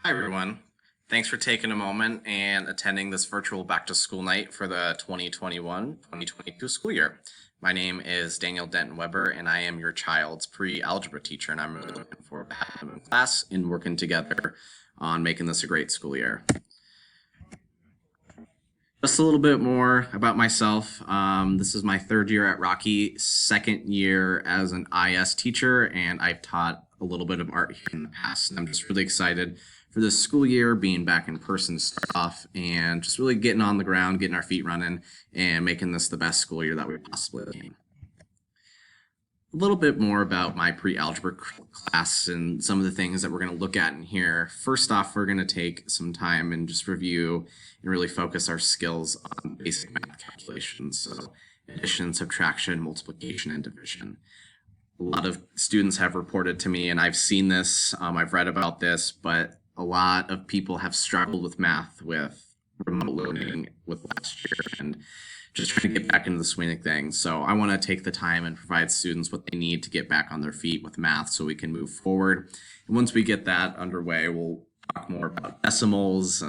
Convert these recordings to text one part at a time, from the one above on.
Hi, everyone. Thanks for taking a moment and attending this virtual back to school night for the 2021-2022 school year. My name is Daniel Denton-Weber, and I am your child's pre-algebra teacher, and I'm really looking forward to having them in class and working together on making this a great school year. Just a little bit more about myself. This is my third year at Rocky, second year as an IS teacher, and I've taught a little bit of art here in the past. And I'm just really excited for this school year, being back in person to start off and just really getting on the ground, getting our feet running, and making this the best school year that we possibly can. A little bit more about my pre-algebra class and some of the things that we're going to look at in here. First off, we're going to take some time and just review and really focus our skills on basic math calculations. So addition, subtraction, multiplication, and division. A lot of students have reported to me, and I've seen this, I've read about this, but a lot of people have struggled with math with remote learning with last year and just trying to get back into the swing of things. So I want to take the time and provide students what they need to get back on their feet with math so we can move forward. And once we get that underway, we'll talk more about decimals,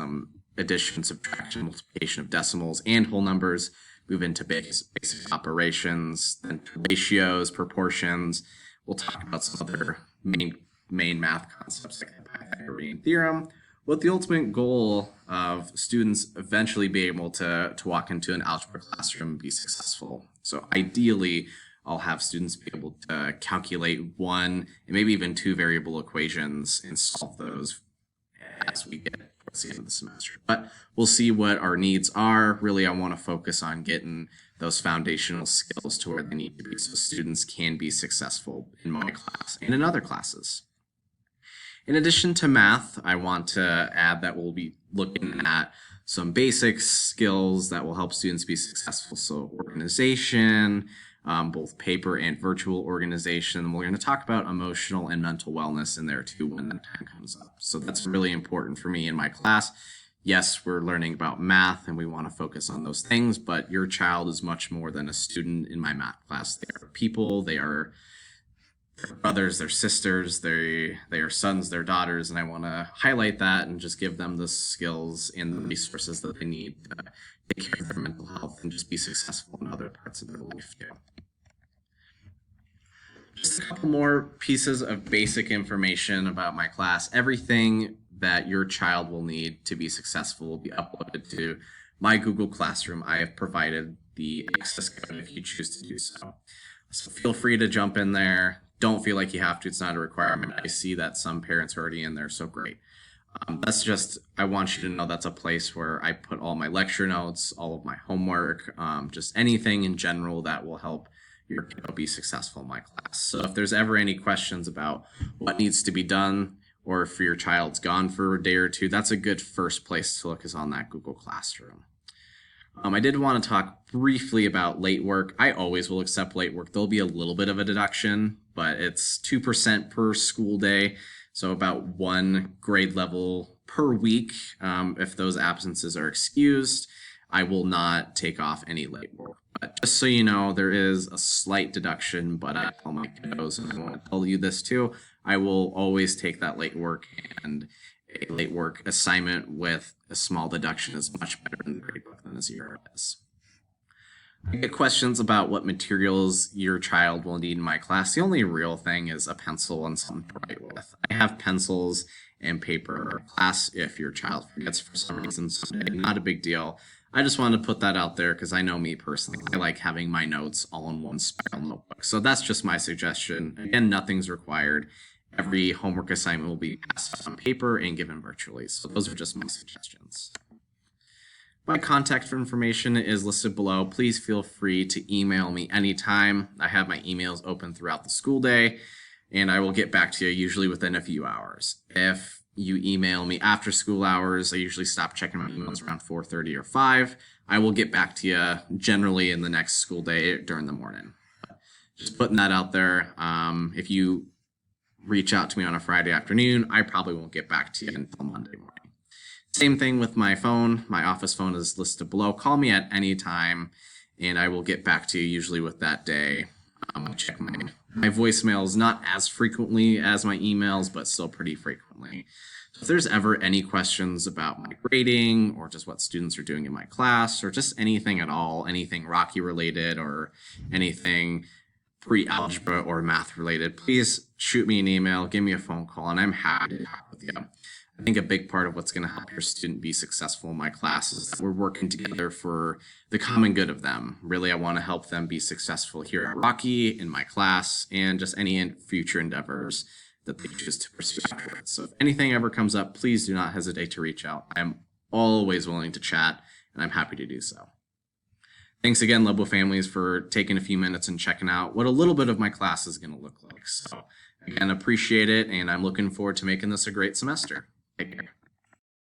addition, subtraction, multiplication of decimals and whole numbers, move into basic operations, then ratios, proportions. We'll talk about some other main math concepts like the Pythagorean theorem, with the ultimate goal of students eventually being able to walk into an algebra classroom and be successful. So ideally, I'll have students be able to calculate one and maybe even two variable equations and solve those as we get towards the end of the semester. But we'll see what our needs are. Really, I want to focus on getting those foundational skills to where they need to be so students can be successful in my class and in other classes. In addition to math, I want to add that we'll be looking at some basic skills that will help students be successful. So organization, both paper and virtual organization. We're going to talk about emotional and mental wellness in there too when that time comes up. So that's really important for me in my class. Yes, we're learning about math and we want to focus on those things, but your child is much more than a student in my math class. They are people, they are their brothers, their sisters, they are sons, their daughters, and I want to highlight that and just give them the skills and the resources that they need to take care of their mental health and just be successful in other parts of their life too. Just a couple more pieces of basic information about my class. Everything that your child will need to be successful will be uploaded to my Google Classroom. I have provided the access code if you choose to do so. So feel free to jump in there. Don't feel like you have to. It's not a requirement. I see that some parents are already in there, so great. That's just, I want you to know that's a place where I put all my lecture notes, all of my homework, just anything in general that will help your kiddo be successful in my class. So if there's ever any questions about what needs to be done, or if your child's gone for a day or two, that's a good first place to look is on that Google Classroom. I did want to talk briefly about late work. I always will accept late work. There'll be a little bit of a deduction, but it's 2% per school day. So about one grade level per week. If those absences are excused, I will not take off any late work. But just so you know, there is a slight deduction, but I tell my kiddos, and I want to tell you this too, I will always take that late work, and a late work assignment with a small deduction is much better in the gradebook than a zero is. I get questions about what materials your child will need in my class. The only real thing is a pencil and something to write with. I have pencils and paper in class if your child forgets for some reason someday. Not a big deal. I just wanted to put that out there because I know me personally. I like having my notes all in one spiral notebook. So that's just my suggestion. Again, nothing's required. Every homework assignment will be passed on paper and given virtually. So those are just my suggestions. My contact information is listed below. Please feel free to email me anytime. I have my emails open throughout the school day, and I will get back to you usually within a few hours. If you email me after school hours, I usually stop checking my emails around 4:30 or 5. I will get back to you generally in the next school day during the morning. Just putting that out there. If you reach out to me on a Friday afternoon, I probably won't get back to you until Monday morning. Same thing with my phone. My office phone is listed below. Call me at any time, and I will get back to you usually with that day I check my voicemails not as frequently as my emails, but still pretty frequently. So if there's ever any questions about my grading or just what students are doing in my class or just anything at all, anything Rocky related or anything pre-algebra or math related, please shoot me an email, give me a phone call, and I'm happy to talk with you. I think a big part of what's going to help your student be successful in my class is that we're working together for the common good of them. Really, I want to help them be successful here at Rocky, in my class, and just any future endeavors that they choose to pursue afterwards. So if anything ever comes up, please do not hesitate to reach out. I'm always willing to chat, and I'm happy to do so. Thanks again, Level Families, for taking a few minutes and checking out what a little bit of my class is going to look like. So again, appreciate it, and I'm looking forward to making this a great semester. Take care.